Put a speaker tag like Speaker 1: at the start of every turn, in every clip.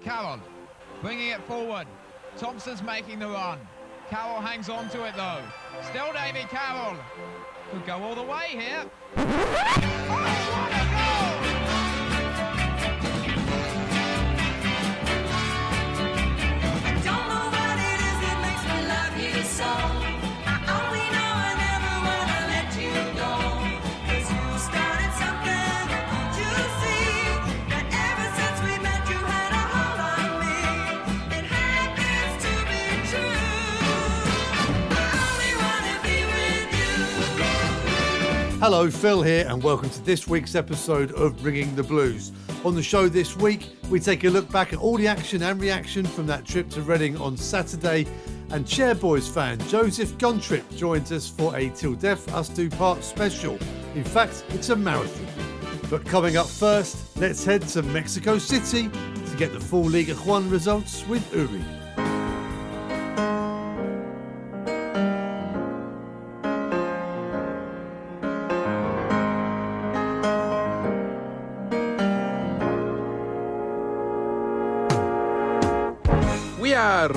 Speaker 1: Carroll bringing it forward. Thompson's making the run. Carroll hangs on to it though. Still Davy Carroll. Could go all the way here. Oh, what a goal!
Speaker 2: I don't know what it is that makes me love you so. I only know I never wanna let you go. 'Cause you started something, you see, that ever since we met you had a hold on me. It happens to be true. I only wanna be with you.
Speaker 3: Hello, Phil here, and welcome to this week's episode of Ringing the Blues. On the show this week, we take a look back at all the action and reaction from that trip to Reading on Saturday, and Chairboys fan Joseph Guntrip joins us for a Till Death Us Do Part special. In fact, it's a marathon. But coming up first, let's head to Mexico City to get the full Liga One results with Uri.
Speaker 4: We are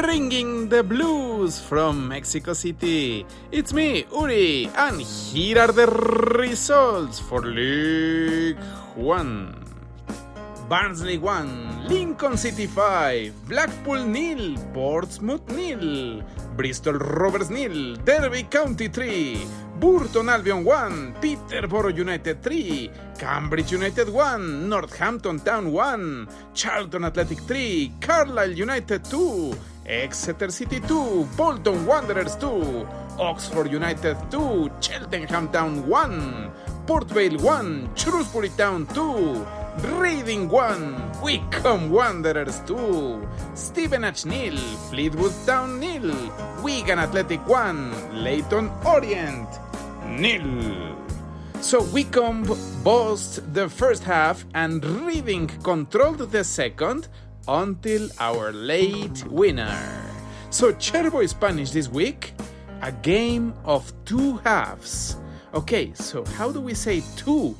Speaker 4: ringing the blues from Mexico City. It's me, Uri, and here are the results for League One. Barnsley 1, Lincoln City 5, Blackpool 0, Portsmouth 0, Bristol Rovers 0, Derby County 3, Burton Albion 1, Peterborough United 3, Cambridge United 1, Northampton Town 1, Charlton Athletic 3, Carlisle United 2, Exeter City 2, Bolton Wanderers 2, Oxford United 2, Cheltenham Town 1, Port Vale 1, Shrewsbury Town 2, Reading 1, Wycombe Wanderers 2, Stevenage 0, Fleetwood Town 0, Wigan Athletic 1, Leyton Orient 0. So Wycombe bossed the first half and Reading controlled the second until our late winner. So Chairboys Spanish this week, a game of two halves. Okay, so how do we say two?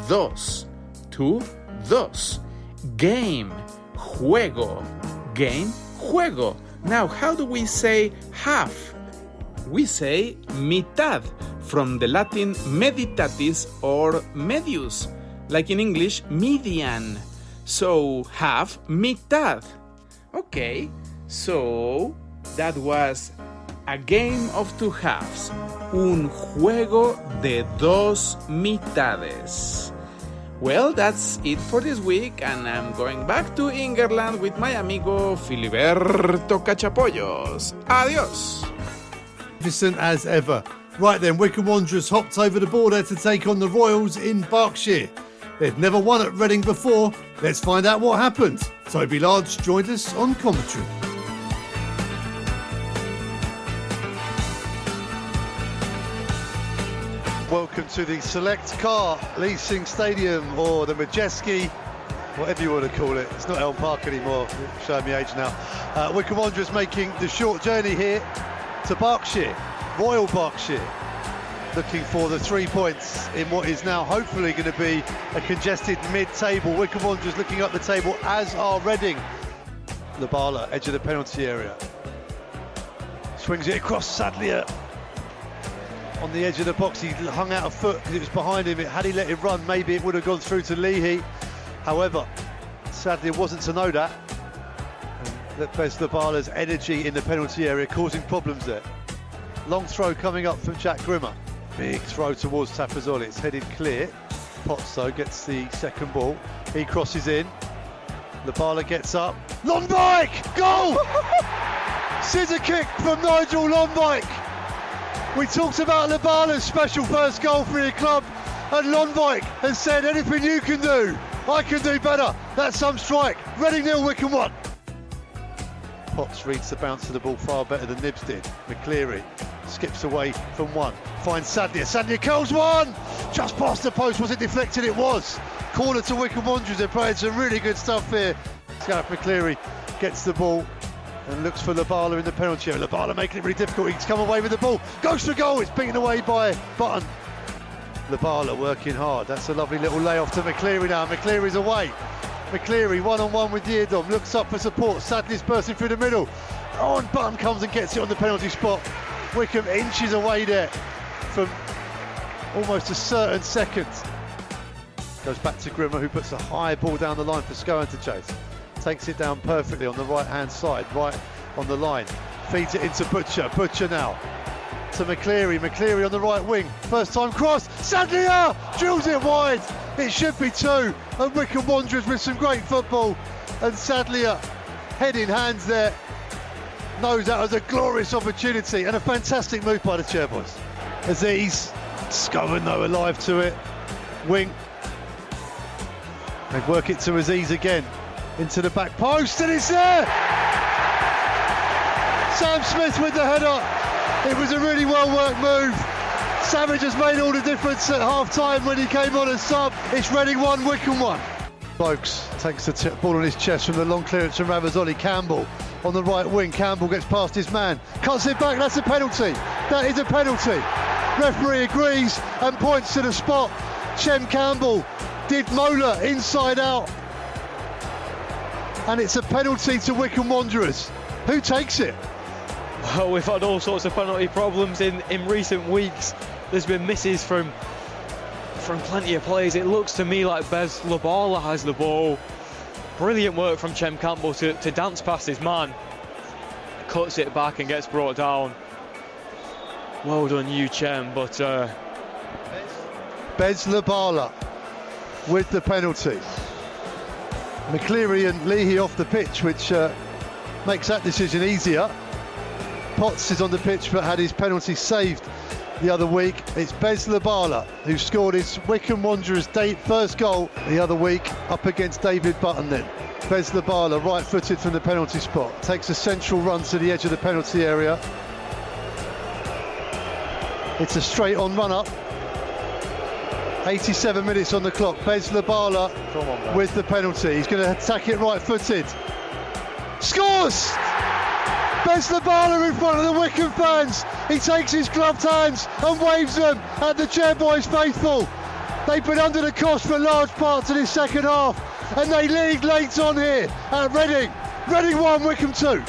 Speaker 4: Dos. Two, dos. Game, juego. Game, juego. Now, how do we say half? We say mitad, from the Latin meditatis or medius, like in English, median. So, half, mitad. Okay, so that was a game of two halves. Un juego de dos mitades. Well, that's it for this week, and I'm going back to England with my amigo Filiberto Cachapollos. Adios!
Speaker 3: Magnificent as ever. Right then, Wycombe Wanderers hopped over the border to take on the Royals in Berkshire. They'd never won at Reading before. Let's find out what happened. Toby Large joined us on commentary. Welcome to the Select Car Leasing Stadium, or the Majeski, whatever you want to call it. It's not Elm Park anymore, showing me age now. Wycombe Wanderers making the short journey here to Berkshire, Royal Berkshire, looking for the 3 points in what is now hopefully going to be a congested mid-table. Wycombe Wanderers looking up the table, as are Reading. Labala, edge of the penalty area. Swings it across Sadlier. On the edge of the box, he hung out a foot because it was behind him. Had he let it run, maybe it would have gone through to Leahy. However, sadly it wasn't to know that. And that Bez Labala's energy in the penalty area causing problems there. Long throw coming up from Jack Grimmer. Big throw towards Tafazoli. It's headed clear. Potso gets the second ball. He crosses in. Labala gets up. Lonbike! Goal! Scissor kick from Nigel Lonbike. We talked about Labala's special first goal for your club, and Lonbike has said, anything you can do, I can do better. That's some strike. Reading 0, Wycombe 1. Potts reads the bounce of the ball far better than Nibs did. McCleary skips away from one, finds Sadlier. Sadlier curls one! Just past the post. Was it deflected? It was. Corner to Wycombe Wanderers. They're playing some really good stuff here. Gareth McCleary gets the ball and looks for Labala in the penalty area. Labala making it really difficult. He's come away with the ball. Goes for goal. It's beaten away by Button. Labala working hard. That's a lovely little layoff to McCleary now. McCleary's away. McCleary one-on-one with Yeardom, looks up for support, Sadler's bursting through the middle. Oh, and Button comes and gets it on the penalty spot. Wycombe inches away there from almost a certain second. Goes back to Grimmer, who puts a high ball down the line for Scowen to chase. Takes it down perfectly on the right-hand side, right on the line. Feeds it into Butcher, Butcher now to McCleary, McCleary on the right wing. First time cross, Sadler drills it wide. It should be two, and Wycombe Wanderers with some great football. And Sadler, head in hands there, knows that was a glorious opportunity and a fantastic move by the Chairboys. Aziz, Scowen though alive to it. Wing. They work it to Aziz again. Into the back post, and it's there! Sam Smith with the header. It was a really well-worked move. Savage has made all the difference at half-time when he came on as sub. It's Reading 1, Wycombe 1. Folkes takes the ball on his chest from the long clearance from Ravazzoli. Campbell on the right wing. Campbell gets past his man. Cuts it back, that's a penalty. That is a penalty. Referee agrees and points to the spot. Chem Campbell did Mola inside out. And it's a penalty to Wycombe Wanderers. Who takes it?
Speaker 5: Well, we've had all sorts of penalty problems in recent weeks. There's been misses from plenty of players. It looks to me like Bez Labala has the ball. Brilliant work from Chem Campbell to dance past his man. Cuts it back and gets brought down. Well done you, Chem, but...
Speaker 3: Bez Labala with the penalty. McCleary and Leahy off the pitch, which makes that decision easier. Potts is on the pitch but had his penalty saved the other week. It's Bez Labala who scored his Wycombe Wanderers' first goal the other week up against David Button then. Bez Labala, right-footed from the penalty spot, takes a central run to the edge of the penalty area. It's a straight-on run-up. 87 minutes on the clock. Bez Labala with the penalty. He's going to attack it right-footed. Scores! Bez Labala in front of the Wycombe fans. He takes his gloved hands and waves them at the Chairboys faithful. They've been under the cosh for large parts of this second half, and they lead late on here at Reading. Reading 1, Wycombe 2.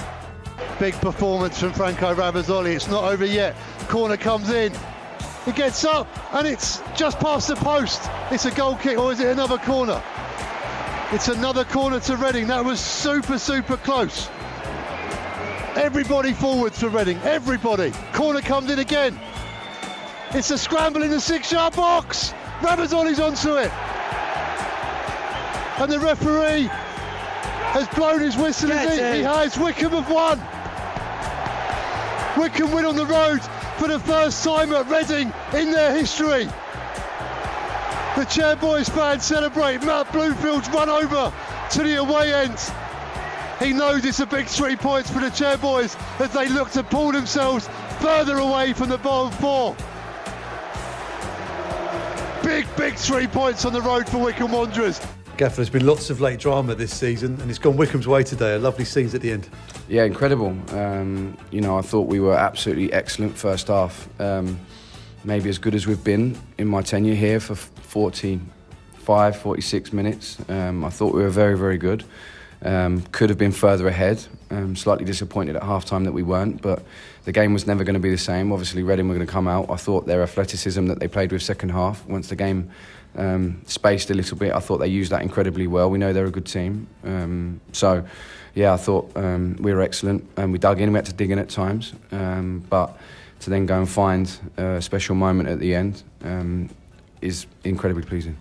Speaker 3: Big performance from Franco Ravazzoli. It's not over yet. Corner comes in. He gets up and it's just past the post. It's a goal kick, or is it another corner? It's another corner to Reading. That was super close. Everybody forwards for Reading, everybody. Corner comes in again. It's a scramble in the 6-yard box. Ravazzoli's onto it. And the referee has blown his whistle. He has. Wycombe have won. Wycombe win on the road for the first time at Reading in their history. The Chairboys fans celebrate. Matt Bloomfield's run over to the away end. He knows it's a big 3 points for the Chairboys as they look to pull themselves further away from the bottom four. Big 3 points on the road for Wycombe Wanderers.
Speaker 6: Gaffer, there's been lots of late drama this season and it's gone Wycombe's way today. Lovely scenes at the end.
Speaker 7: Yeah, incredible. I thought we were absolutely excellent first half. Maybe as good as we've been in my tenure here for 46 minutes. I thought we were very good. Could have been further ahead. Slightly disappointed at half-time that we weren't, but the game was never going to be the same. Obviously, Reading were going to come out. I thought their athleticism that they played with second half, once the game spaced a little bit, I thought they used that incredibly well. We know they're a good team. I thought we were excellent. We dug in, we had to dig in at times. But to then go and find a special moment at the end is incredibly pleasing.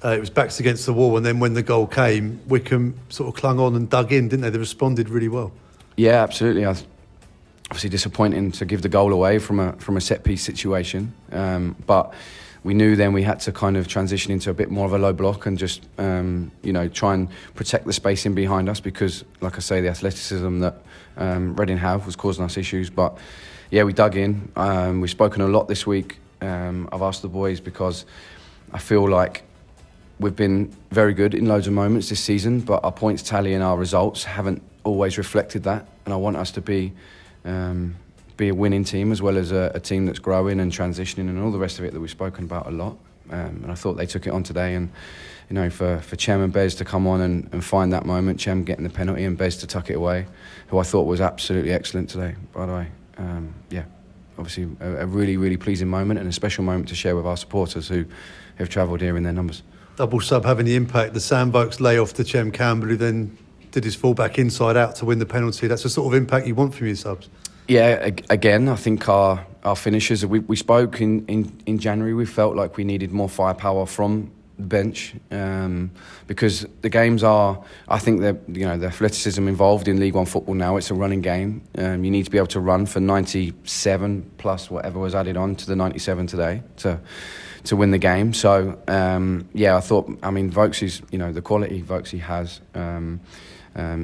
Speaker 6: It was backs against the wall, and then when the goal came, Wycombe sort of clung on and dug in, didn't they? They responded really well.
Speaker 7: Yeah, absolutely. Obviously disappointing to give the goal away from a set-piece situation, but we knew then we had to kind of transition into a bit more of a low block and just try and protect the space in behind us, because, like I say, the athleticism that Reading have was causing us issues. But yeah, we dug in. We've spoken a lot this week. I've asked the boys because I feel like we've been very good in loads of moments this season, but our points tally and our results haven't always reflected that. And I want us to be a winning team, as well as a team that's growing and transitioning and all the rest of it that we've spoken about a lot. and I thought they took it on today. And you know, for Chem and Bez to come on and find that moment, Chem getting the penalty and Bez to tuck it away, who I thought was absolutely excellent today, by the way. Obviously a really, really pleasing moment and a special moment to share with our supporters who have travelled here in their numbers.
Speaker 6: Double sub having the impact. The Sandvokes lay off to Chem Campbell, who then did his fullback inside out to win the penalty. That's the sort of impact you want from your subs.
Speaker 7: Yeah, again, I think our finishers, we spoke in January, we felt like we needed more firepower from the bench, because the games are, I think that, you know, the athleticism involved in League One football now, it's a running game. You need to be able to run for 97 plus whatever was added on to the 97 today to win the game. So I thought, I mean, Vokes is, you know, the quality Vokes has,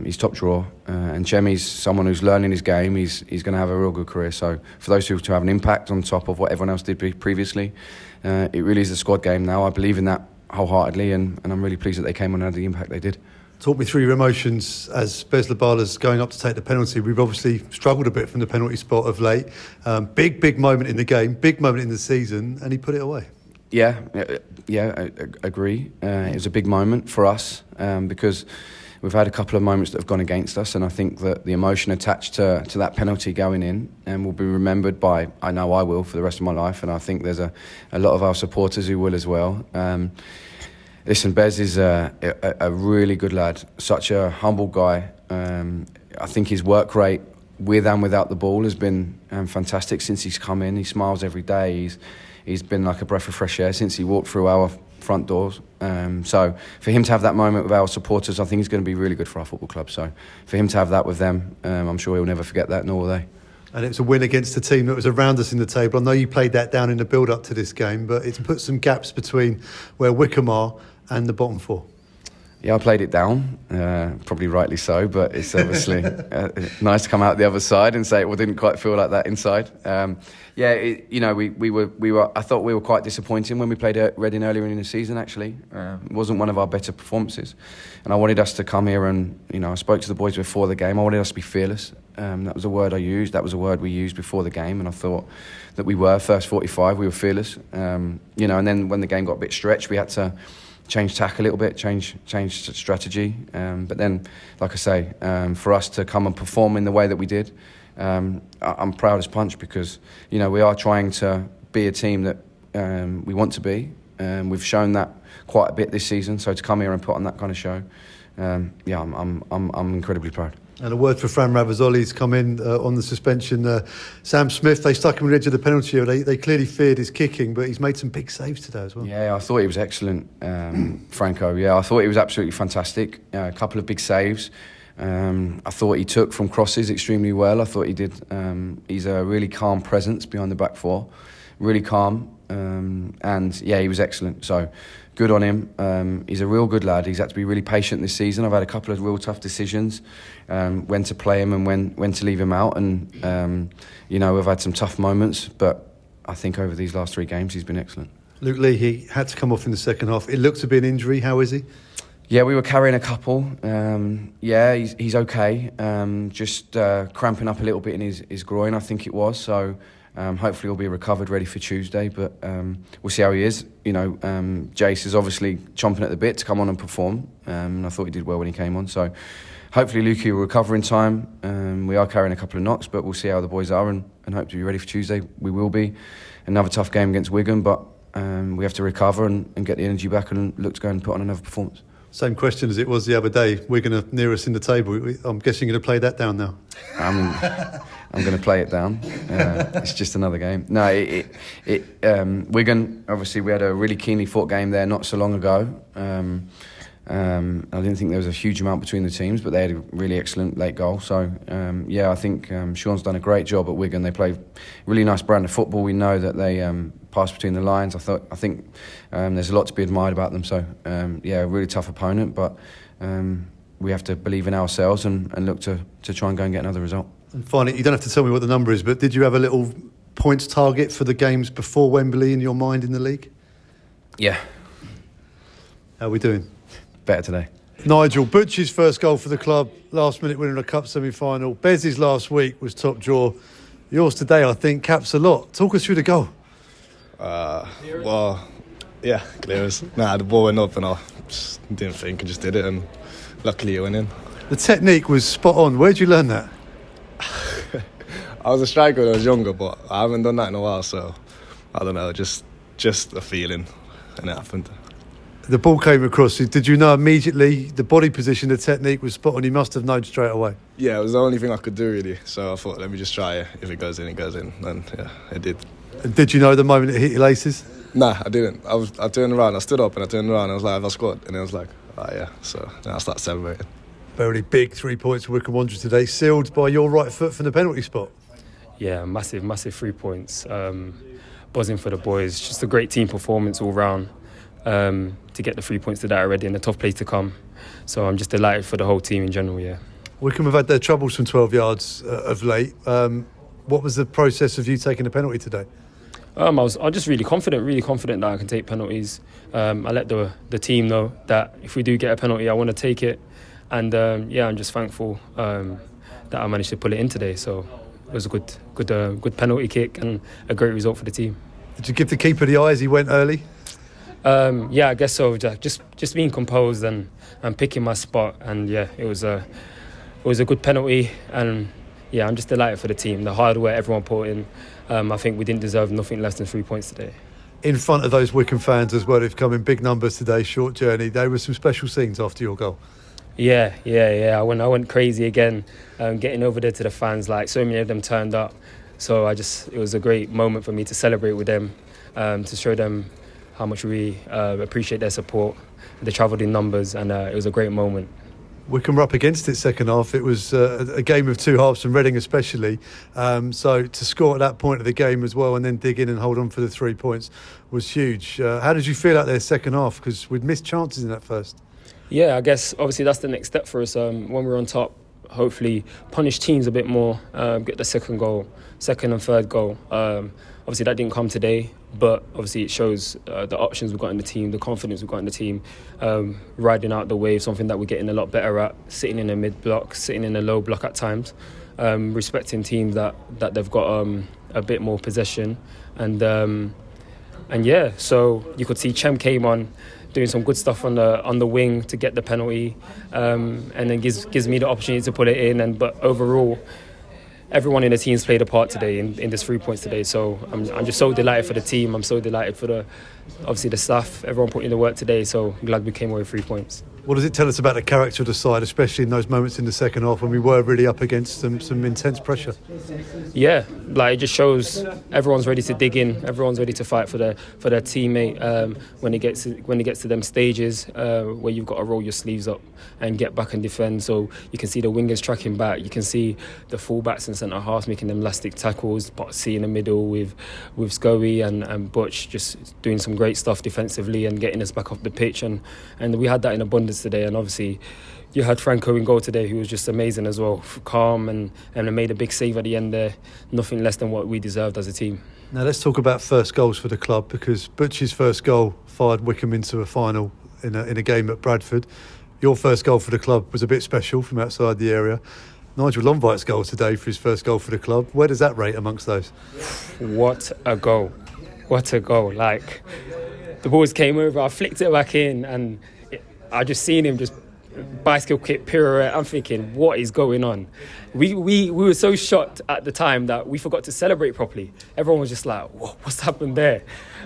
Speaker 7: he's top drawer, and Chemi's someone who's learning his game. He's going to have a real good career. So for those two to have an impact on top of what everyone else did previously, it really is a squad game now. I believe in that wholeheartedly, and I'm really pleased that they came on and had the impact they did.
Speaker 6: Talk me through your emotions as Bez Labala's going up to take the penalty. We've obviously struggled a bit from the penalty spot of late. Big moment in the game, big moment in the season, and he put it away.
Speaker 7: Yeah, I agree. It was a big moment for us, because we've had a couple of moments that have gone against us, and I think that the emotion attached to that penalty going in will be remembered by, I know I will, for the rest of my life, and I think there's a lot of our supporters who will as well. Listen, Bez is a really good lad, such a humble guy. I think his work rate with and without the ball has been fantastic since he's come in. He smiles every day. He's been like a breath of fresh air since he walked through our front doors. So for him to have that moment with our supporters, I think he's going to be really good for our football club. So for him to have that with them, I'm sure he'll never forget that, nor will they.
Speaker 6: And it's a win against a team that was around us in the table. I know you played that down in the build-up to this game, but it's put some gaps between where Wycombe are and the bottom four.
Speaker 7: Yeah, I played it down, probably rightly so, but it's obviously nice to come out the other side and say it didn't quite feel like that inside. We were. I thought we were quite disappointing when we played at Reading earlier in the season. Actually, it wasn't one of our better performances, and I wanted us to come here and, you know, I spoke to the boys before the game. I wanted us to be fearless. That was a word I used. That was a word we used before the game, and I thought that we were. First 45, we were fearless. And then when the game got a bit stretched, we had to change tack a little bit, change strategy. But then, like I say, for us to come and perform in the way that we did, I'm proud as punch, because, you know, we are trying to be a team that we want to be. We've shown that quite a bit this season. So to come here and put on that kind of show, I'm incredibly proud.
Speaker 6: And a word for Fran Ravazoli's come in on the suspension. Sam Smith, they stuck him on the edge of the penalty area. They clearly feared his kicking, but he's made some big saves today as well.
Speaker 7: Yeah, I thought he was excellent, Franco. Yeah, I thought he was absolutely fantastic. A couple of big saves. I thought he took from crosses extremely well. I thought he did. He's a really calm presence behind the back four. Really calm. And yeah, he was excellent. So good on him. He's a real good lad. He's had to be really patient this season. I've had a couple of real tough decisions, when to play him and when to leave him out. And, we've had some tough moments, but I think over these last 3 games, he's been excellent.
Speaker 6: Luke Lee, he had to come off in the second half. It looked to be an injury. How is he?
Speaker 7: Yeah, we were carrying a couple. He's okay. Just cramping up a little bit in his groin, I think it was. So hopefully he'll be recovered, ready for Tuesday. But we'll see how he is. Jace is obviously chomping at the bit to come on and perform. And I thought he did well when he came on. So hopefully Lukey will recover in time. We are carrying a couple of knocks, but we'll see how the boys are and hope to be ready for Tuesday. We will be. Another tough game against Wycombe, but we have to recover and get the energy back and look to go and put on another performance.
Speaker 6: Same question as it was the other day. We're going to near us in the table. I'm guessing you're going to play that down now.
Speaker 7: I'm going to play it down. It's just another game. No, Wigan, obviously we had a really keenly fought game there not so long ago. I didn't think there was a huge amount between the teams, but they had a really excellent late goal. So, I think Sean's done a great job at Wigan. They play a really nice brand of football. We know that they pass between the lines. I think there's a lot to be admired about them. So, a really tough opponent, but we have to believe in ourselves and look to try and go and get another result.
Speaker 6: And finally, you don't have to tell me what the number is, but did you have a little points target for the games before Wembley in your mind in the league?
Speaker 7: Yeah.
Speaker 6: How are we doing?
Speaker 7: Better today.
Speaker 6: Nigel, Butch's first goal for the club, last minute winner in a cup semi-final. Bez's last week was top draw. Yours today, I think, caps a lot. Talk us through the goal.
Speaker 8: Well, Yeah, clearance. The ball went up and I just didn't think and just did it, and luckily it went in.
Speaker 6: The technique was spot on. Where'd you learn that?
Speaker 8: I was a striker when I was younger, but I haven't done that in a while, so I don't know, just a feeling, and it happened.
Speaker 6: The ball came across. Did you know immediately the body position, the technique was spot on? You must have known straight away.
Speaker 8: Yeah, it was the only thing I could do really, so I thought, let me just try it. If it goes in, it goes in, and yeah, it did.
Speaker 6: And did you know the moment it hit your laces?
Speaker 8: Nah, I didn't. I turned around, I stood up and I turned around and I was like, have I scored? And I was like, oh yeah, so then I started celebrating.
Speaker 6: Very big 3 points for Wycombe Wanderers today, sealed by your right foot from the penalty spot.
Speaker 9: Yeah, massive 3 points. Buzzing for the boys. Just a great team performance all round. To get the 3 points today already and a tough place to come. So I'm just delighted for the whole team in general, yeah.
Speaker 6: Wycombe have had their troubles from 12 yards of late. What was the process of you taking the penalty today?
Speaker 9: I was just really confident that I can take penalties. I let the team know that if we do get a penalty, I want to take it. And I'm just thankful that I managed to pull it in today. So it was a good penalty kick and a great result for the team.
Speaker 6: Did you give the keeper the eye as he went early?
Speaker 9: I guess so. Just being composed and picking my spot. And yeah, it was a good penalty. And yeah, I'm just delighted for the team. The hard work everyone put in. I think we didn't deserve nothing less than 3 points today.
Speaker 6: In front of those Wycombe fans as well, who've come in big numbers today, short journey. There were some special scenes after your goal.
Speaker 9: Yeah. I went crazy again, getting over there to the fans. Like so many of them turned up, so it was a great moment for me to celebrate with them, to show them how much we appreciate their support. They travelled in numbers, and it was a great moment.
Speaker 6: Wycombe were up against it second half. It was a game of two halves from Reading especially. So to score at that point of the game as well and then dig in and hold on for the 3 points was huge. How did you feel out there second half? Because we'd missed chances in that first.
Speaker 9: Yeah, I guess obviously that's the next step for us. When we're on top, hopefully punish teams a bit more, get the second and third goal. Obviously that didn't come today, but obviously it shows the options we've got in the team, the confidence we've got in the team, riding out the wave, something that we're getting a lot better at, sitting in a mid-block, sitting in a low block at times, respecting teams that they've got a bit more possession. And yeah, so you could see Chem came on, doing some good stuff on the wing to get the penalty, and then gives me the opportunity to put it in. But overall, everyone in the team's played a part today in this 3 points today. So I'm just so delighted for the team. I'm so delighted for obviously the staff. Everyone put in the work today. So I'm glad we came away with 3 points.
Speaker 6: What does it tell us about the character of the side, especially in those moments in the second half when we were really up against some intense pressure?
Speaker 9: Yeah, like it just shows everyone's ready to dig in, everyone's ready to fight for their teammate. When it gets to them stages where you've got to roll your sleeves up and get back and defend. So you can see the wingers tracking back, you can see the fullbacks and centre halves making them elastic tackles, Botsy in the middle with Scoey and Butch just doing some great stuff defensively and getting us back off the pitch, and we had that in abundance today. And obviously you had Franco in goal today, who was just amazing as well, calm and made a big save at the end there. Nothing less than what we deserved as a team.
Speaker 6: Now let's talk about first goals for the club, because Butch's first goal fired Wycombe into a final in a game at Bradford. Your first goal for the club was a bit special from outside the area. Nigel Lonvight's goal today for his first goal for the club, where does that rate amongst those?
Speaker 9: What a goal. Like, the balls came over, I flicked it back in, and I just seen him just bicycle kick, pirouette. I'm thinking, what is going on? We were so shocked at the time that we forgot to celebrate properly. Everyone was just like, what's happened there?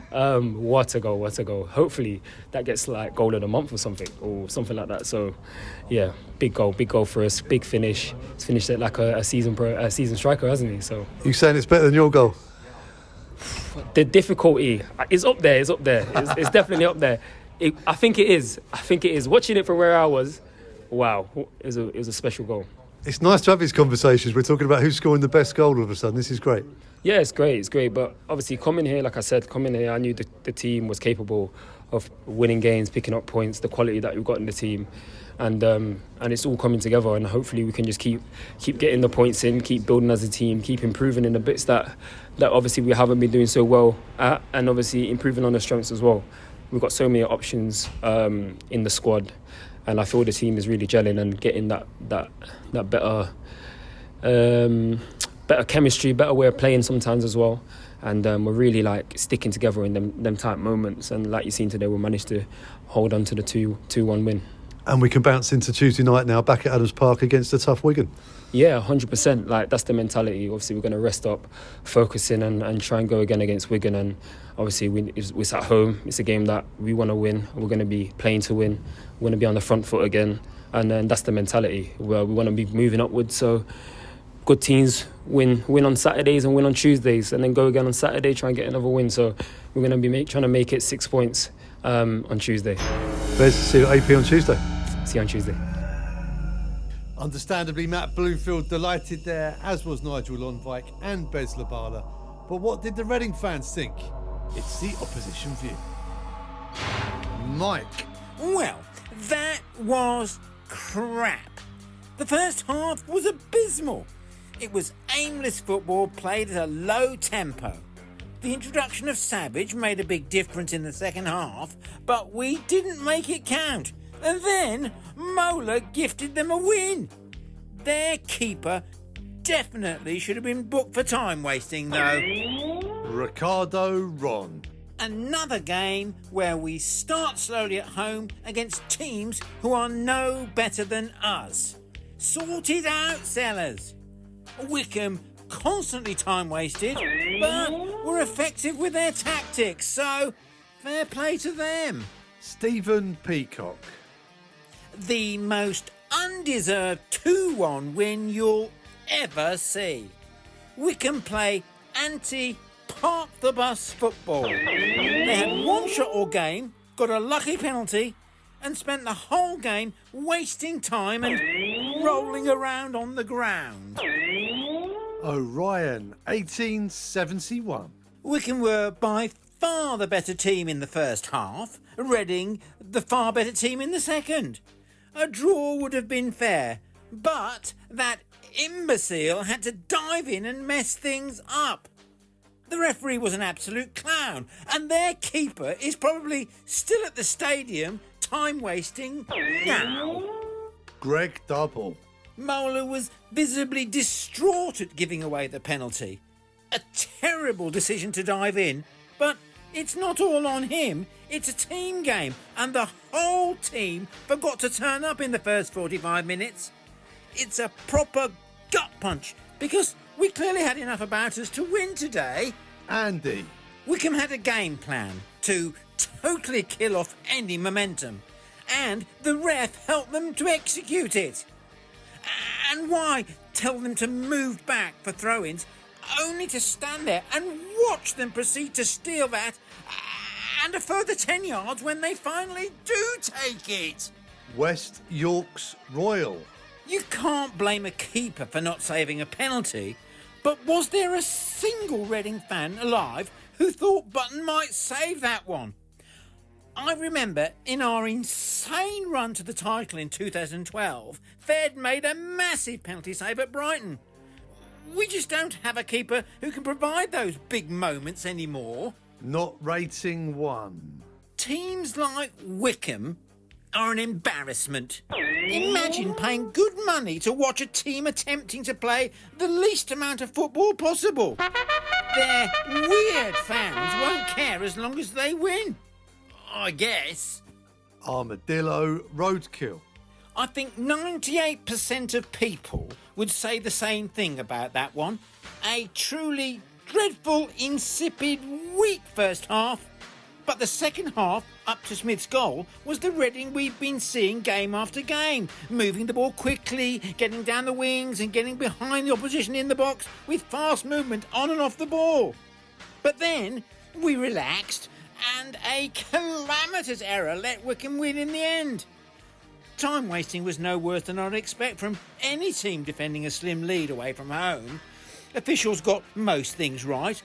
Speaker 9: What a goal. Hopefully that gets like goal of the month or something like that. So yeah, big goal for us, big finish. He's finished it like a season striker, hasn't he? So
Speaker 6: you saying it's better than your goal?
Speaker 9: The difficulty is up there. It's definitely up there. I think it is. Watching it from where I was, wow, it was a special goal.
Speaker 6: It's nice to have these conversations. We're talking about who's scoring the best goal all of a sudden. This is great.
Speaker 9: Yeah, it's great. But obviously coming here, like I said, I knew the team was capable of winning games, picking up points, the quality that we've got in the team. And it's all coming together, and hopefully we can just keep getting the points in, keep building as a team, keep improving in the bits that obviously we haven't been doing so well at, and obviously improving on the strengths as well. We've got so many options in the squad, and I feel the team is really gelling and getting that better chemistry, better way of playing sometimes as well. and we're really like sticking together in them tight moments. And like you've seen today, we managed to hold on to the 2-1 win.
Speaker 6: And we can bounce into Tuesday night now, back at Adams Park against a tough Wigan.
Speaker 9: Yeah, 100%. Like, that's the mentality. Obviously, we're going to rest up, focus in, and try and go again against Wigan. And obviously, it's at home. It's a game that we want to win. We're going to be playing to win. We're going to be on the front foot again. And then that's the mentality. Well, we want to be moving upwards. So good teams win on Saturdays and win on Tuesdays, and then go again on Saturday, try and get another win. So we're going to be trying to make it 6 points on Tuesday.
Speaker 6: Bez, see you at AP on Tuesday.
Speaker 9: See you on Tuesday.
Speaker 3: Understandably, Matt Bloomfield delighted there, as was Nigel Lonvike and Bez Labala. But what did the Reading fans think? It's the opposition view. Mike.
Speaker 10: Well, that was crap. The first half was abysmal. It was aimless football played at a low tempo. The introduction of Savage made a big difference in the second half, but we didn't make it count. And then Mola gifted them a win. Their keeper definitely should have been booked for time wasting, though.
Speaker 3: Ricardo Ron.
Speaker 10: Another game where we start slowly at home against teams who are no better than us. Sort it out, sellers. Wycombe constantly time wasted, but were effective with their tactics, so fair play to them.
Speaker 3: Stephen Peacock.
Speaker 10: The most undeserved 2-1 win you'll ever see. Wycombe play anti-park the bus football. They had one shot all game, got a lucky penalty, and spent the whole game wasting time and rolling around on the ground.
Speaker 3: Orion, 1871.
Speaker 10: Wycombe were by far the better team in the first half, Reading the far better team in the second. A draw would have been fair, but that imbecile had to dive in and mess things up. The referee was an absolute clown, and their keeper is probably still at the stadium time wasting now.
Speaker 3: Greg Double.
Speaker 10: Mola was visibly distraught at giving away the penalty. A terrible decision to dive in, but it's not all on him. It's a team game, and the whole team forgot to turn up in the first 45 minutes. It's a proper gut punch, because we clearly had enough about us to win today.
Speaker 3: Andy.
Speaker 10: Wycombe had a game plan to totally kill off any momentum, and the ref helped them to execute it. And why tell them to move back for throw-ins, only to stand there and watch them proceed to steal that and a further 10 yards when they finally do take it?
Speaker 3: West York's Royal.
Speaker 10: You can't blame a keeper for not saving a penalty, but was there a single Reading fan alive who thought Button might save that one? I remember in our insane run to the title in 2012, Fed made a massive penalty save at Brighton. We just don't have a keeper who can provide those big moments anymore.
Speaker 3: Not rating 1.
Speaker 10: Teams like Wycombe are an embarrassment. Imagine paying good money to watch a team attempting to play the least amount of football possible. Their weird fans won't care as long as they win, I guess.
Speaker 3: Armadillo Roadkill.
Speaker 10: I think 98% of people would say the same thing about that one. A truly dreadful, insipid, weak first half. But the second half, up to Smith's goal, was the Reading we've been seeing game after game. Moving the ball quickly, getting down the wings and getting behind the opposition in the box with fast movement on and off the ball. But then we relaxed and a calamitous error let Wycombe win in the end. Time wasting was no worse than I'd expect from any team defending a slim lead away from home. Officials got most things right.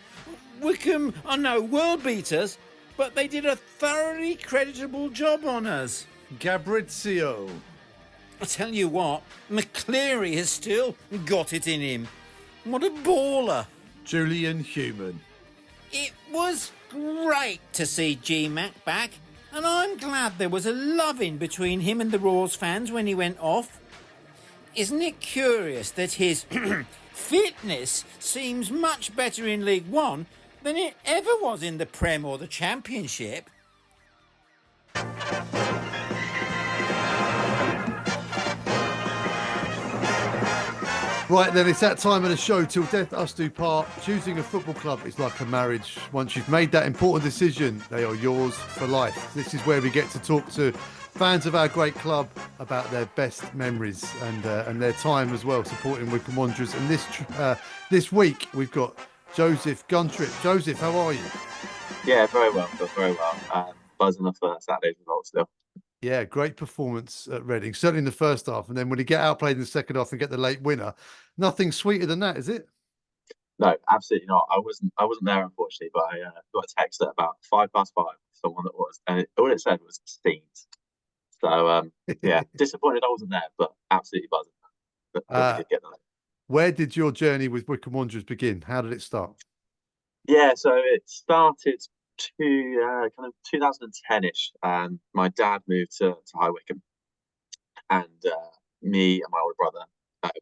Speaker 10: Wycombe are no world beaters, but they did a thoroughly creditable job on us.
Speaker 3: Gabrizio.
Speaker 10: I tell you what, McCleary has still got it in him. What a baller.
Speaker 3: Julian Human.
Speaker 10: It was great to see G-Mac back, and I'm glad there was a love-in between him and the Roars fans when he went off. Isn't it curious that his fitness seems much better in League One than it ever was in the Prem or the Championship.
Speaker 3: Right then, it's that time of the show, till death us do part. Choosing a football club is like a marriage. Once you've made that important decision, they are yours for life. This is where we get to talk to fans of our great club about their best memories and their time as well supporting Wycombe Wanderers. And this week we've got Joseph Guntrip. Joseph, how are you?
Speaker 11: Yeah, very well, Phil, very well. Buzzing off Saturday's results still.
Speaker 3: Yeah, great performance at Reading, certainly in the first half. And then when you get outplayed in the second half and get the late winner, nothing sweeter than that, is it?
Speaker 11: No, absolutely not. I wasn't there, unfortunately, but I got a text at about 5 past 5, someone that was, and all it said was scenes. So yeah, disappointed I wasn't there, but absolutely buzzing that we did get the late.
Speaker 3: Where did your journey with Wycombe Wanderers begin? How did it start?
Speaker 11: Yeah, so it started kind of 2010-ish. My dad moved to High Wycombe, and me and my older brother,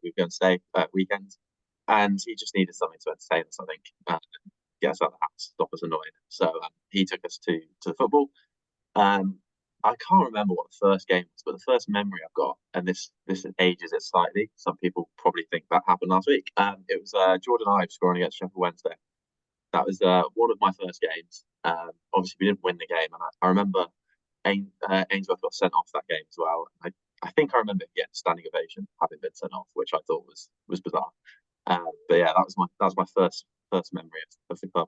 Speaker 11: we were going to stay weekends, and he just needed something to entertain us, I think, get us out of the house, stop us annoying. So he took us to the football. I can't remember what the first game was, but the first memory I've got, and this ages it slightly. Some people probably think that happened last week. It was Jordan Ives scoring against Sheffield Wednesday. That was one of my first games. Obviously, we didn't win the game, and I remember Ainsworth got sent off that game as well. I think I remember getting a standing ovation having been sent off, which I thought was bizarre. But yeah, that was my first memory of the club.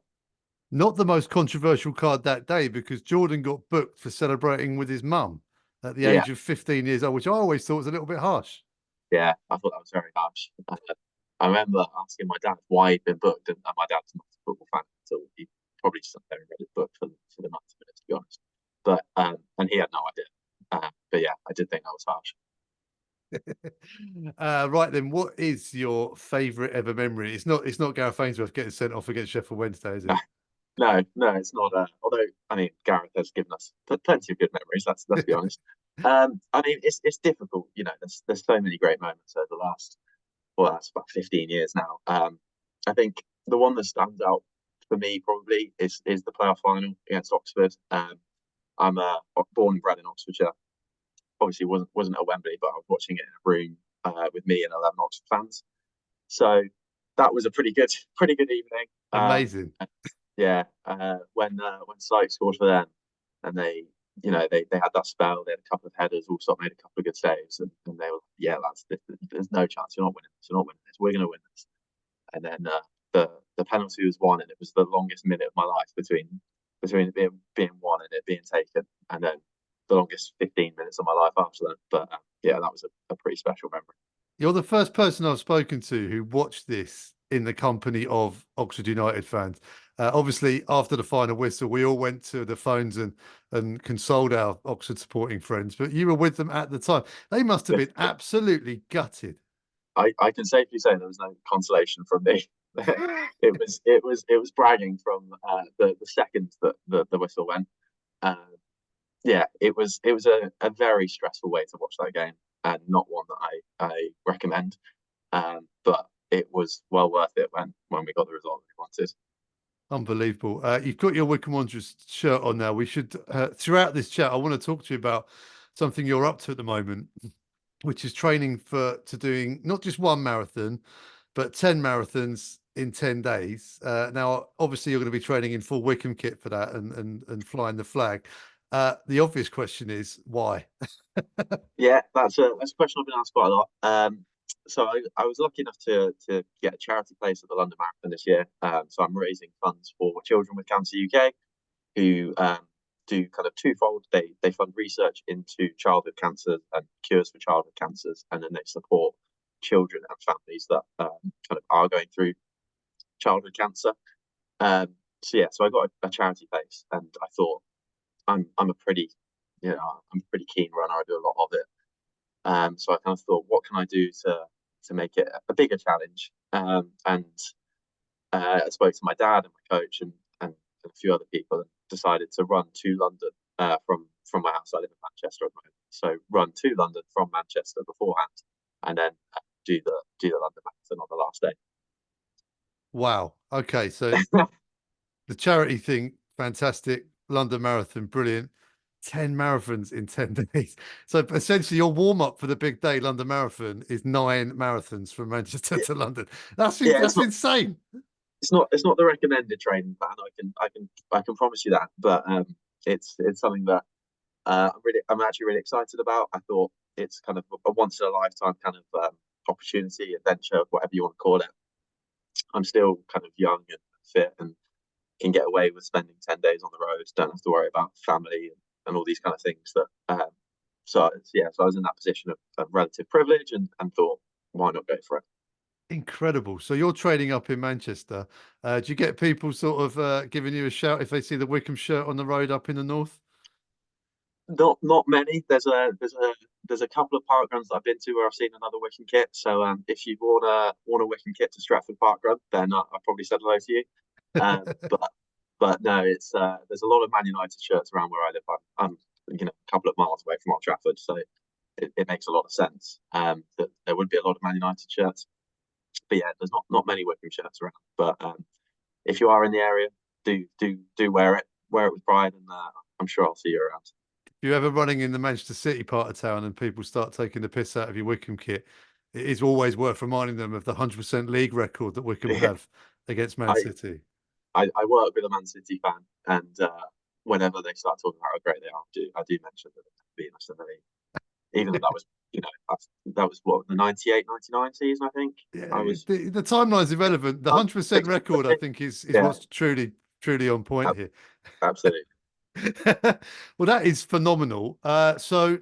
Speaker 3: Not the most controversial card that day, because Jordan got booked for celebrating with his mum at the age of 15 years old, which I always thought was a little bit harsh.
Speaker 11: Yeah, I thought that was very harsh. I remember asking my dad why he'd been booked, and my dad's not a football fan, so he probably just sat there and read his book for the 90 minutes, to be honest. But and he had no idea. But yeah, I did think that was harsh.
Speaker 3: Right then, what is your favourite ever memory? It's not Gareth Ainsworth getting sent off against Sheffield Wednesday, is it?
Speaker 11: No, it's not. Although I mean, Gareth has given us plenty of good memories. Let's be honest. I mean, it's difficult. You know, there's so many great moments over the last. Well, that's about 15 years now. I think the one that stands out for me probably is the playoff final against Oxford. I'm born and bred in Oxfordshire. Obviously, wasn't at Wembley, but I was watching it in a room with me and 11 Oxford fans. So that was a pretty good evening.
Speaker 3: Amazing.
Speaker 11: Yeah, when Sykes scored for them, and they had that spell. They had a couple of headers, also made a couple of good saves, and they were lads, there's no chance you're not winning this. You're not winning this. We're going to win this. And then the penalty was won, and it was the longest minute of my life between it being won and it being taken, and then the longest 15 minutes of my life after that. But yeah, that was a pretty special memory.
Speaker 3: You're the first person I've spoken to who watched this in the company of Oxford United fans. Obviously, after the final whistle, we all went to the phones and consoled our Oxford supporting friends, but you were with them at the time. They must have been absolutely gutted.
Speaker 11: I can safely say there was no consolation from me. it was bragging from the second that the whistle went. Yeah, it was a very stressful way to watch that game, and not one that I recommend. But it was well worth it when we got the result we wanted.
Speaker 3: Unbelievable. You've got your Wycombe Wanderers shirt on now. We should, throughout this chat, I want to talk to you about something you're up to at the moment, which is training to doing not just one marathon, but 10 marathons in 10 days. Now, obviously, you're going to be training in full Wycombe kit for that and flying the flag. The obvious question is why?
Speaker 11: Yeah, that's a question I've been asked quite a lot. So I was lucky enough to get a charity place at the London Marathon this year. So I'm raising funds for Children with Cancer UK, who do kind of twofold. They fund research into childhood cancers and cures for childhood cancers, and then they support children and families that kind of are going through childhood cancer. So I got a charity place, and I thought I'm a pretty keen runner. I do a lot of it. So I kind of thought, what can I do to make it a bigger challenge? And I spoke to my dad and my coach and a few other people, and decided to run to London from my house. I live in Manchester at the moment, so run to London from Manchester beforehand, and then do the London Marathon on the last day.
Speaker 3: Wow. Okay, so
Speaker 6: The charity thing, fantastic. London Marathon, brilliant. 10 marathons in 10 days. So essentially your warm-up for the big day London Marathon is 9 marathons from Manchester to London. That's
Speaker 11: Yeah,
Speaker 6: that's insane.
Speaker 11: it's not the recommended training plan. I can promise you that. But it's something that I'm actually really excited about. I thought it's kind of a once in a lifetime kind of opportunity, adventure, whatever you want to call it. I'm still kind of young and fit and can get away with spending 10 days on the road. Don't have to worry about family and all these kind of things that so I was in that position of relative privilege and thought, why not go for it?
Speaker 6: Incredible. So you're training up in Manchester. Do you get people sort of giving you a shout if they see the Wycombe shirt on the road up in the north?
Speaker 11: Not many. There's a couple of parkruns that I've been to where I've seen another Wycombe kit. So if you want a Wycombe kit to Stratford Parkrun, then I'll probably said hello to you. But no, it's there's a lot of Man United shirts around where I live. I'm a couple of miles away from Old Trafford, so it makes a lot of sense that there would be a lot of Man United shirts. But yeah, there's not many Wycombe shirts around. But if you are in the area, do wear it with pride, and I'm sure I'll see you around.
Speaker 6: If you're ever running in the Manchester City part of town and people start taking the piss out of your Wycombe kit, it is always worth reminding them of the 100% league record that Wycombe have against Man City.
Speaker 11: I work with a Man City fan, and whenever they start talking about how great they are, I do mention that they're being us in the league. Even though that was, that was what, the 98-99 season, I think.
Speaker 6: Yeah, the timeline's irrelevant. The 100% record, I think, is what's truly on point here.
Speaker 11: Absolutely.
Speaker 6: Well, that is phenomenal. So,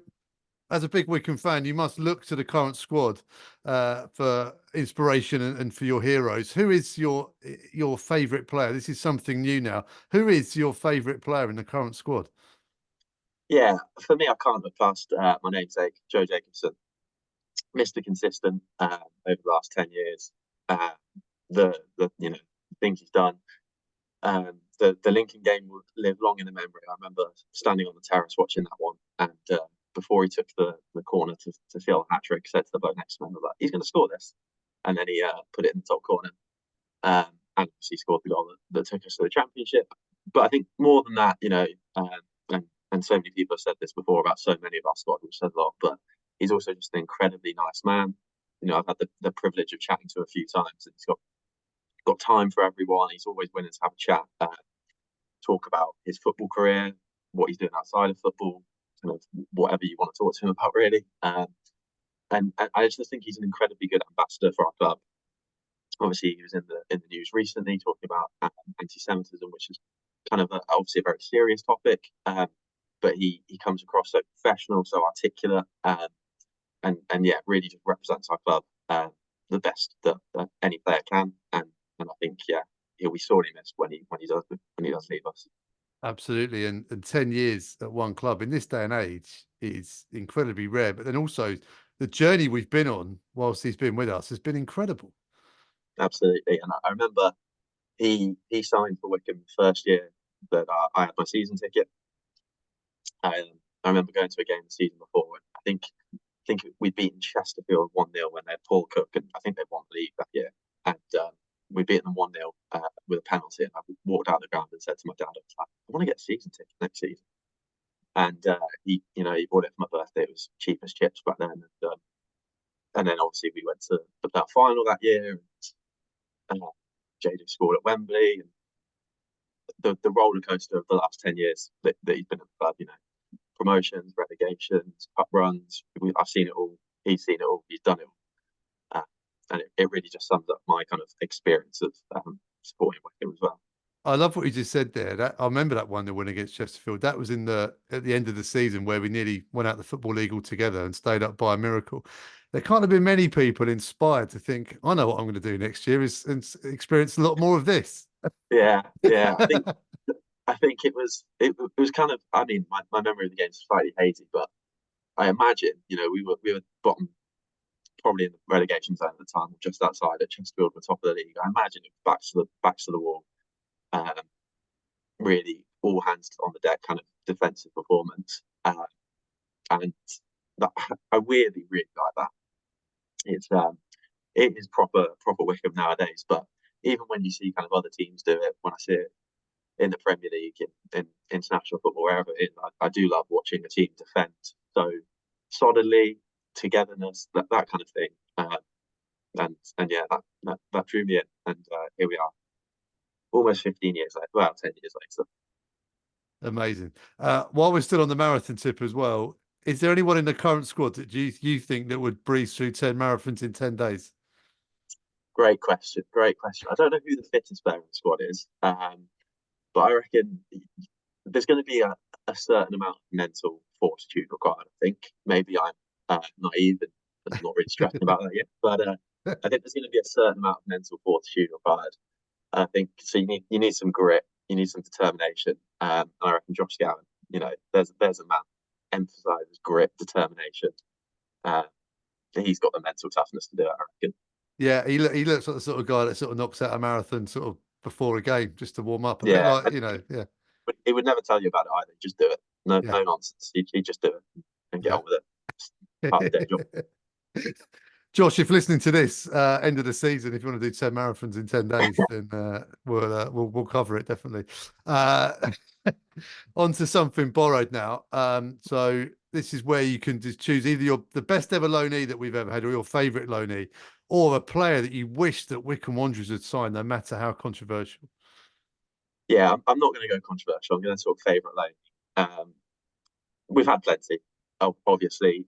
Speaker 6: as a big Wycombe fan, you must look to the current squad for inspiration and for your heroes. Who is your favourite player? This is something new now. Who is your favourite player in the current squad?
Speaker 11: Yeah, for me, I can't look past my namesake, Joe Jacobson. Mr. Consistent over the last 10 years. The things he's done. The Lincoln game will live long in the memory. I remember standing on the terrace watching that one, and before he took the corner to seal a hat trick, said to the bloke next to him, "He's going to score this," and then he put it in the top corner, and he scored the goal that took us to the championship. But I think more than that, and so many people have said this before about so many of our squad, which says a lot. But he's also just an incredibly nice man. I've had the privilege of chatting to him a few times, and he's got time for everyone. He's always willing to have a chat, talk about his football career, what he's doing outside of football, kind of whatever you want to talk to him about, really. And I just think he's an incredibly good ambassador for our club. Obviously, he was in the news recently talking about anti-Semitism, which is kind of obviously a very serious topic. But he comes across so professional, so articulate, and yeah, really just represents our club the best that any player can. And I think he'll be sorely missed when he does leave us.
Speaker 6: Absolutely, and 10 years at one club in this day and age is incredibly rare. But then also the journey we've been on whilst he's been with us has been incredible.
Speaker 11: Absolutely, and I remember he signed for Wycombe the first year that I had my season ticket. I remember going to a game the season before, and I think we'd beaten Chesterfield 1-0 when they had Paul Cook, and I think they won the league that year. And we beat them 1-0 with a penalty, and I walked out the ground and said to my dad, "I want to get a season ticket next season." And he bought it for my birthday. It was cheap as chips back then, and then obviously we went to the playoff final that year, and JJ scored at Wembley, and the roller coaster of the last 10 years that he's been at the club. Promotions, relegations, cup runs. I've seen it all. He's seen it all. He's done it all. And it really just sums up my kind of experience of supporting Wycombe as well.
Speaker 6: I love what you just said there. I remember that 1-0 win against Chesterfield. That was at the end of the season where we nearly went out the Football League altogether and stayed up by a miracle. There can't have been many people inspired to think, I know what I'm going to do next year is experience a lot more of this.
Speaker 11: Yeah. I think it was kind of, I mean, my memory of the game is slightly hazy, but I imagine, we were bottom, probably in the relegation zone at the time, just outside at Chesterfield, the top of the league. I imagine it was backs to the wall, really all hands on the deck, kind of defensive performance, and that, I really like that. It is proper Wycombe nowadays, but even when you see kind of other teams do it, when I see it in the Premier League, in international football, wherever it is. I do love watching a team defend so solidly, togetherness, that kind of thing. And yeah, that drew me in, and here we are, almost 15 years later. Well, 10 years later.
Speaker 6: Amazing. While we're still on the marathon tip as well, is there anyone in the current squad that you think that would breeze through 10 marathons in 10 days?
Speaker 11: Great question. Great question. I don't know who the fittest player in the squad is, but I reckon there's going to be a certain amount of mental fortitude required. I think maybe I'm naive and not really stressing about that yet, but I think there's going to be a certain amount of mental fortitude required. I think so. You need some grit. You need some determination. And I reckon Josh Gowan, there's a man emphasises grit, determination. He's got the mental toughness to do it, I reckon.
Speaker 6: Yeah, he looks like the sort of guy that sort of knocks out a marathon sort of before a game just to warm up. A bit like, yeah.
Speaker 11: But he would never tell you about it either. Just do it. No nonsense. He'd just do it and get on with it. It's part of the day job.
Speaker 6: Josh, if listening to this end of the season, if you want to do 10 marathons in 10 days, then we'll cover it definitely. On to something borrowed now. So this is where you can just choose either the best ever loanee that we've ever had, or your favourite loanee, or a player that you wish that Wycombe Wanderers had signed, no matter how controversial.
Speaker 11: Yeah, I'm not going to go controversial. I'm going to talk favourite loanee. We've had plenty, obviously.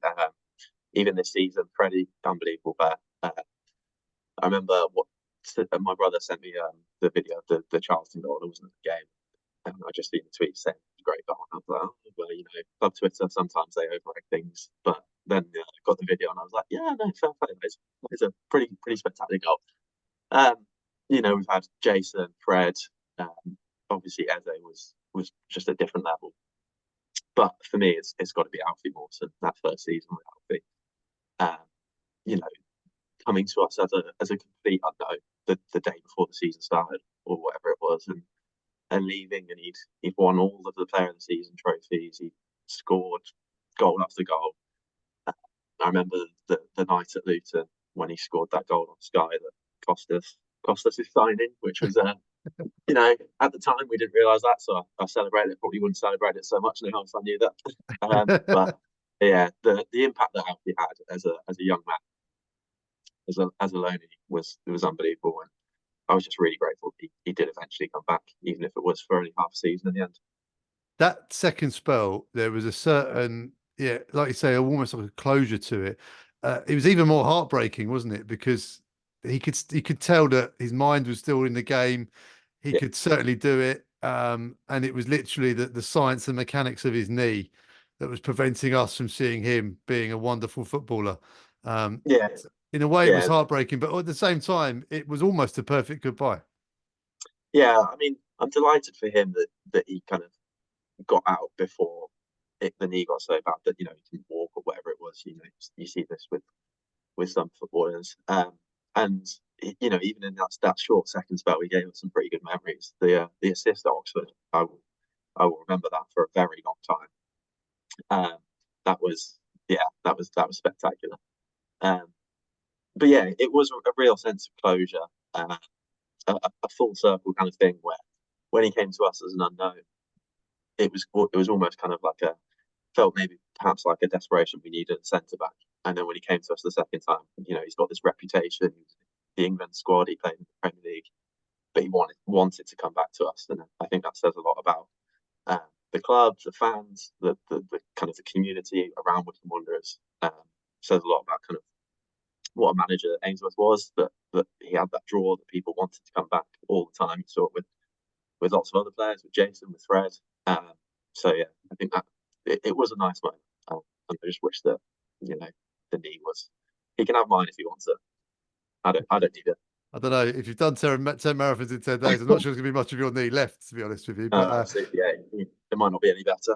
Speaker 11: Even this season, Freddie, unbelievable player. I remember my brother sent me the video of the Charlton goal. It wasn't the game. And I just seen the tweet saying it was a great goal. And I was like, oh, well, club Twitter, sometimes they overrate things. But then I got the video and I was like, yeah, no, fair play. It's a pretty spectacular goal. We've had Jason, Fred, obviously Eze was just a different level. But for me, it's got to be Alfie Mawson, that first season with Alfie. Coming to us as a complete unknown the day before the season started, or whatever it was, and leaving, and he'd won all of the Player of the Season trophies. He scored goal after goal. I remember the night at Luton when he scored that goal on Sky that cost us his signing, which was at the time we didn't realise that, so I celebrated it. Probably wouldn't celebrate it so much now if I knew that. But yeah, the impact that Alfie had as a young man, as a loanee, was unbelievable, and I was just really grateful he did eventually come back, even if it was for only half a season in the end.
Speaker 6: That second spell, there was a certain, like you say, almost like a closure to it. It was even more heartbreaking, wasn't it? Because he could tell that his mind was still in the game. He could certainly do it. And it was literally the science and mechanics of his knee that was preventing us from seeing him being a wonderful footballer. In a way, it was heartbreaking, but at the same time, it was almost a perfect goodbye.
Speaker 11: Yeah, I mean, I'm delighted for him that he kind of got out before the knee got so bad that he couldn't walk or whatever it was. You see this with some footballers, and even in that short second spell, he gave us some pretty good memories. The assist at Oxford, I will remember that for a very long time. That was spectacular. But yeah, it was a real sense of closure, a full circle kind of thing, where when he came to us as an unknown, it was almost kind of like felt maybe perhaps like a desperation. We needed a centre back, and then when he came to us the second time, he's got this reputation. The England squad, he played in the Premier League, but he wanted to come back to us, and I think that says a lot about the club, the fans, the kind of the community around Wycombe Wanderers. Says a lot about kind of what a manager Ainsworth was, that he had that draw, that people wanted to come back all the time. You saw it with lots of other players, with Jason, with Fred. So yeah, I think that it was a nice moment. And I just wish that the knee was. He can have mine if he wants it. I don't need it.
Speaker 6: I don't know if you've done 10 marathons in 10 days. I'm not sure there's going to be much of your knee left, to be honest with you. But
Speaker 11: it might not be any better.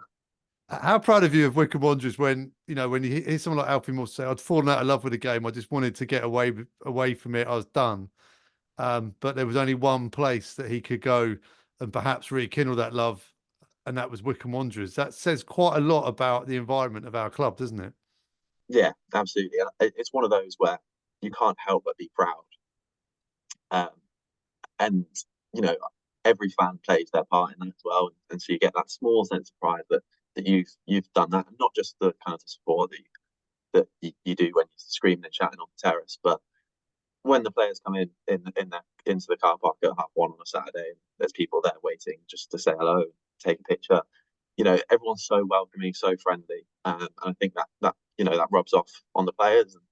Speaker 6: How proud of you of Wycombe Wanderers when you hear someone like Alfie Moore say, "I'd fallen out of love with the game. I just wanted to get away from it. I was done." But there was only one place that he could go and perhaps rekindle that love, and that was Wycombe Wanderers. That says quite a lot about the environment of our club, doesn't it?
Speaker 11: Yeah, absolutely. And it's one of those where you can't help but be proud. And every fan plays their part in that as well, and so you get that small sense of pride that you've done that, and not just the kind of the support that you do when you're screaming and shouting on the terrace, but when the players come into the car park at 1:30 on a Saturday, and there's people there waiting just to say hello, take a picture. Everyone's so welcoming, so friendly, and I think that rubs off on the players, and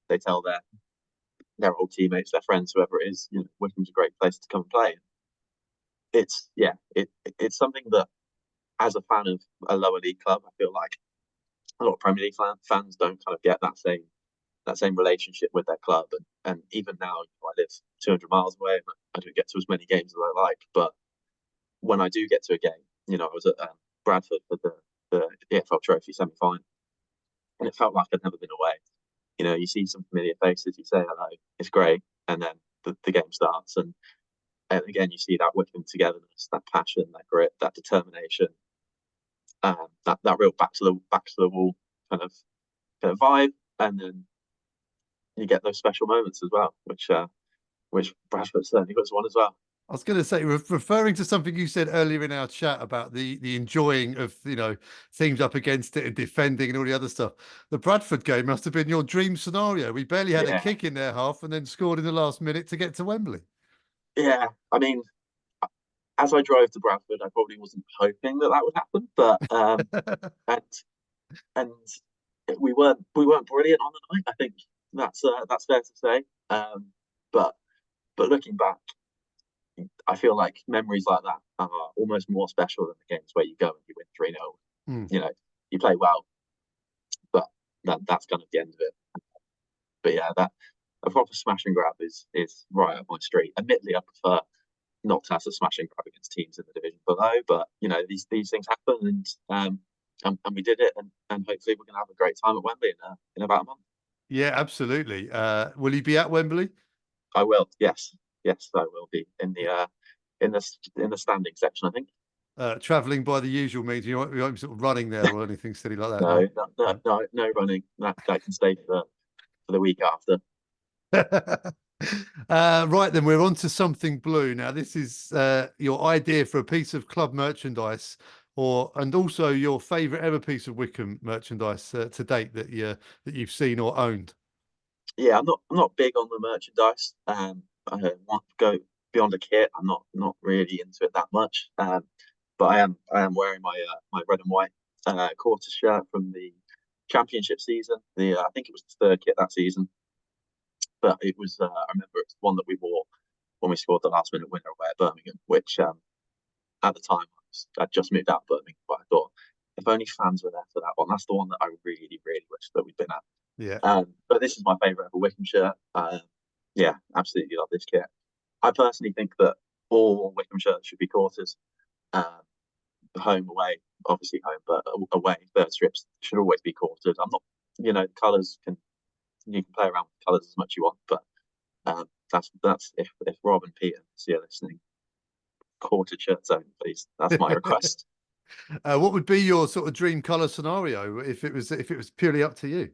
Speaker 11: they tell their old teammates, their friends, whoever it is, Wycombe's a great place to come and play. It's something that, as a fan of a lower league club, I feel like a lot of Premier League fans don't kind of get that same relationship with their club. And even now, I live 200 miles away, and I don't get to as many games as I like. But when I do get to a game, I was at Bradford for the EFL Trophy semi-final, and it felt like I'd never been away. You see some familiar faces, you say hello, it's great, and then the game starts, and again you see that Wycombe togetherness, that passion, that grit, that determination, that real back to the wall kind of vibe, and then you get those special moments as well, which Bradford certainly was one as well.
Speaker 6: I was going to say, referring to something you said earlier in our chat about the enjoying of teams up against it and defending and all the other stuff. The Bradford game must have been your dream scenario. We barely had a kick in their half and then scored in the last minute to get to Wembley.
Speaker 11: Yeah, I mean, as I drove to Bradford, I probably wasn't hoping that would happen, but and we weren't brilliant on the night. I think that's fair to say. But looking back, I feel like memories like that are almost more special than the games where you go and you win 3-0. You play well, but that's kind of the end of it. But yeah, that a proper smash and grab is right up my street. Admittedly, I prefer not to have a smash and grab against teams in the division below, but these things happen, and we did it, and hopefully we're going to have a great time at Wembley in about a month.
Speaker 6: Yeah, absolutely. Will you be at Wembley?
Speaker 11: I will. Yes, I will be in the standing section, I think.
Speaker 6: Travelling by the usual means, you won't be sort of running there or anything silly like that.
Speaker 11: No running. That can stay for the week after.
Speaker 6: Right then, we're on to something blue now. This is your idea for a piece of club merchandise, and also your favourite ever piece of Wycombe merchandise to date that you've seen or owned.
Speaker 11: Yeah, I'm not big on the merchandise. I want to go beyond a kit. I'm not really into it that much. But I am wearing my red and white quarter shirt from the championship season. I think it was the third kit that season. But it was I remember it's one that we wore when we scored the last minute winner away at Birmingham, which at the time I'd just moved out of Birmingham, but I thought if only fans were there for that one. That's the one that I really, really wish that we'd been at.
Speaker 6: Yeah.
Speaker 11: But this is my favourite ever Wycombe shirt. Yeah, absolutely love this kit. I personally think that all Wycombe shirts should be quarters. Home, away, obviously home, but away, third strips should always be quarters. I'm not, colours you can play around with colours as much as you want, but that's if Rob and Peter are listening, quarter shirts only, please. That's my request.
Speaker 6: What would be your sort of dream colour scenario if it was purely up to you?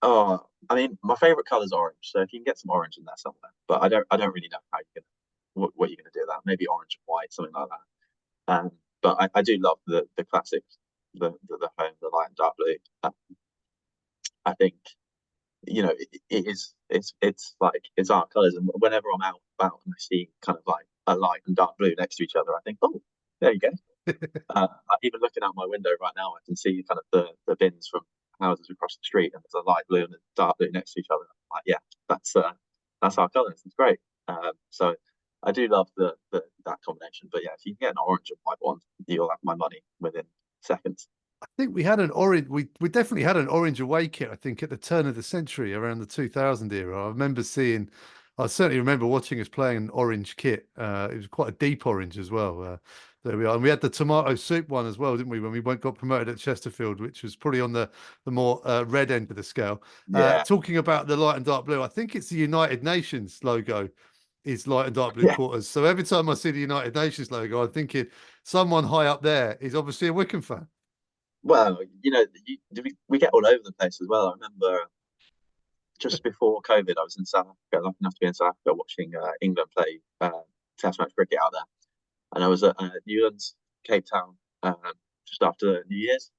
Speaker 11: Oh, I mean, my favourite colour is orange, so if you can get some orange in there somewhere, but I don't really know how what you're gonna do with that. Maybe orange and white, something like that. But I do love the classic, the home, the light and dark blue. I think it's like it's our colours, and whenever I'm out about and I see kind of like a light and dark blue next to each other, I think, oh, there you go. Even looking out my window right now, I can see kind of the bins from houses across the street, and there's a light blue and a dark blue next to each other. I'm like, yeah, that's our colours. It's great. So I do love that combination. But yeah, if you can get an orange and white one, you'll have my money within seconds.
Speaker 6: I think we had an orange. We definitely had an orange away kit. I think at the turn of the century, around the 2000 era. I remember seeing. I certainly remember watching us playing an orange kit. It was quite a deep orange as well. There we are, and we had the tomato soup one as well, didn't we? When we got promoted at Chesterfield, which was probably on the more red end of the scale.
Speaker 11: Yeah.
Speaker 6: Talking about the light and dark blue, I think it's the United Nations logo. Is light and dark blue quarters. So every time I see the United Nations logo, I'm thinking someone high up there is obviously a Wycombe fan.
Speaker 11: Well, we get all over the place as well. I remember just before COVID, I was in South Africa, lucky enough to be in South Africa watching England play Test match cricket out there. and I was at Newlands, Cape Town, just after New Year's,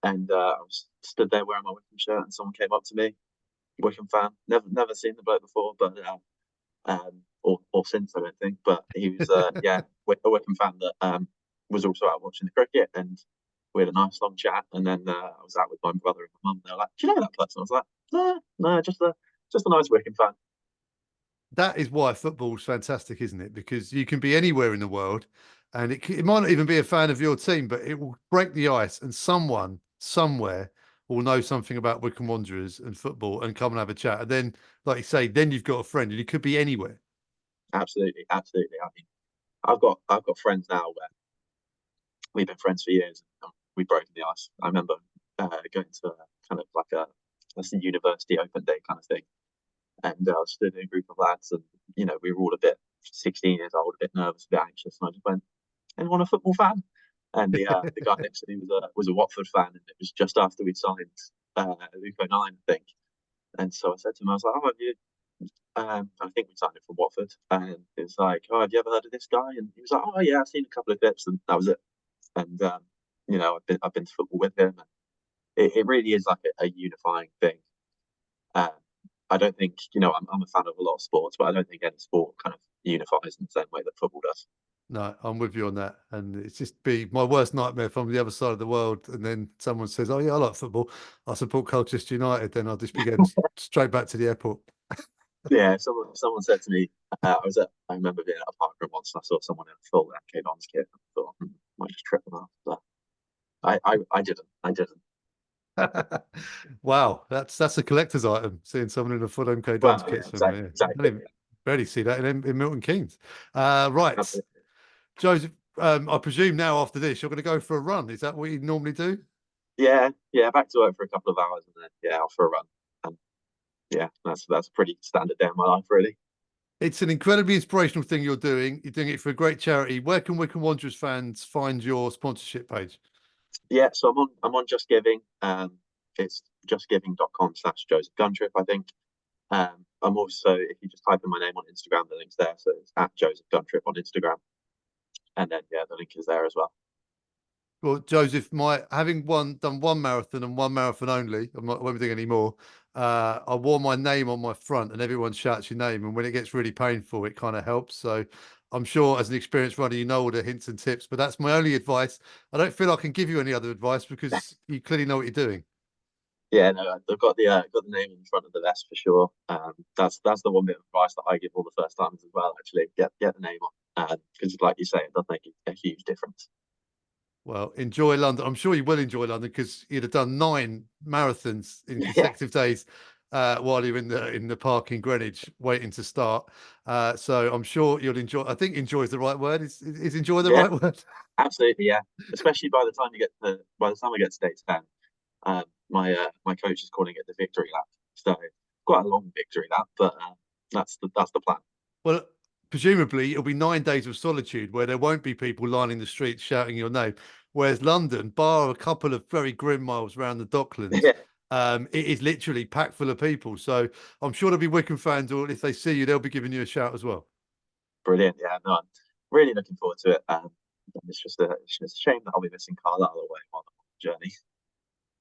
Speaker 11: and I was stood there wearing my Wycombe shirt, and someone came up to me, Wycombe fan, never seen the bloke before, but or since, I don't think, but he was a Wycombe fan that was also out watching the cricket, and we had a nice long chat, and then I was out with my brother and my mum. They were like, "Do you know that person?" I was like, "No, just a nice Wycombe fan."
Speaker 6: That is why football's fantastic, isn't it? Because you can be anywhere in the world, and it might not even be a fan of your team, but it will break the ice, and someone somewhere will know something about Wycombe Wanderers and football and come and have a chat. And then, like you say, then you've got a friend, and you could be anywhere.
Speaker 11: Absolutely. I mean, I've got friends now where we've been friends for years, and we've broken the ice. I remember going to a kind of like a university open day kind of thing, and I stood in a group of lads, and we were all a bit 16 years old, a bit nervous, a bit anxious, and I just went, "Anyone a football fan?" And the guy next to me was a Watford fan, and it was just after we'd signed Luke 09, I think. And so I said to him, I was like, "Oh, have you?" I think we signed him from Watford, and it's like, "Oh, have you ever heard of this guy?" And he was like, "Oh yeah, I've seen a couple of clips," and that was it. And I've been to football with him, and it really is like a unifying thing. I don't think I'm a fan of a lot of sports, but I don't think any sport kind of unifies in the same way that football does.
Speaker 6: No, I'm with you on that. And it's just be my worst nightmare if I'm on the other side of the world and then someone says, "Oh yeah, I like football. I support Colchester United." Then I'll just be going straight back to the airport.
Speaker 11: Yeah, someone said to me, I remember being at a park run once, and I saw someone in a full MK Dons kit, and I thought, might just trip them up. But I didn't.
Speaker 6: Wow, that's a collector's item. Seeing someone in a full MK
Speaker 11: Well,
Speaker 6: Dons
Speaker 11: yeah,
Speaker 6: kit somewhere.
Speaker 11: exactly.
Speaker 6: Barely see that in Milton Keynes. Right,
Speaker 11: Absolutely.
Speaker 6: Joseph. I presume now after this you're going to go for a run. Is that what you normally do?
Speaker 11: Yeah, back to work for a couple of hours, and then off for a run. And yeah, that's a pretty standard day in my life, really.
Speaker 6: It's an incredibly inspirational thing you're doing. You're doing it for a great charity. Where can Wycombe Wanderers fans find your sponsorship page?
Speaker 11: Yeah, so I'm on Just Giving. It's justgiving.com/Joseph Guntrip, I think. I'm also, if you just type in my name on Instagram, the link's there. So it's at Joseph Guntrip on Instagram. And then the link is there as well.
Speaker 6: Well, Joseph, having done one marathon and one marathon only, I won't be doing any more. I wore my name on my front, and everyone shouts your name. And when it gets really painful, it kind of helps. So I'm sure, as an experienced runner, you know all the hints and tips. But that's my only advice. I don't feel I can give you any other advice because you clearly know what you're doing.
Speaker 11: Yeah, no, I've got the name in front of the vest for sure. That's the one bit of advice that I give all the first timers as well. Actually, get the name on, because like you say, it does make a huge difference.
Speaker 6: Well, enjoy London. I'm sure you will enjoy London because you'd have done 9 marathons in consecutive days while you're in the park in Greenwich waiting to start. So I'm sure you'll enjoy. I think enjoy is the right word. Is enjoy the right word?
Speaker 11: Absolutely, yeah. Especially by the time I get to day 10, my coach is calling it the victory lap. So quite a long victory lap, but that's the plan.
Speaker 6: Well, presumably it'll be 9 days of solitude where there won't be people lining the streets shouting your name. Whereas London, bar a couple of very grim miles around the Docklands, it is literally packed full of people. So I'm sure there'll be Wycombe fans, or if they see you, they'll be giving you a shout as well.
Speaker 11: Brilliant, yeah. No, I'm really looking forward to it. It's just a shame that I'll be missing Carlisle away on the journey.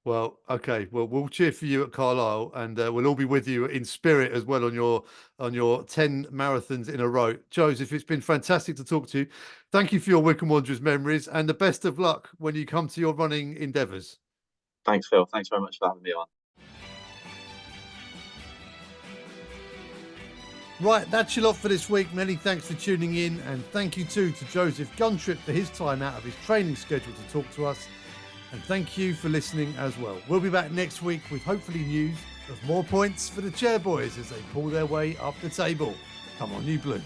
Speaker 6: Well, okay. Well, we'll cheer for you at Carlisle, and we'll all be with you in spirit as well on your 10 marathons in a row. Joseph, it's been fantastic to talk to you. Thank you for your Wycombe Wanderers memories, and the best of luck when you come to your running endeavours.
Speaker 11: Thanks, Phil. Thanks very much for having me on.
Speaker 6: Right, that's your lot for this week. Many thanks for tuning in, and thank you too to Joseph Guntrip for his time out of his training schedule to talk to us. And thank you for listening as well. We'll be back next week with hopefully news of more points for the Chairboys as they pull their way up the table. Come on, you Blues.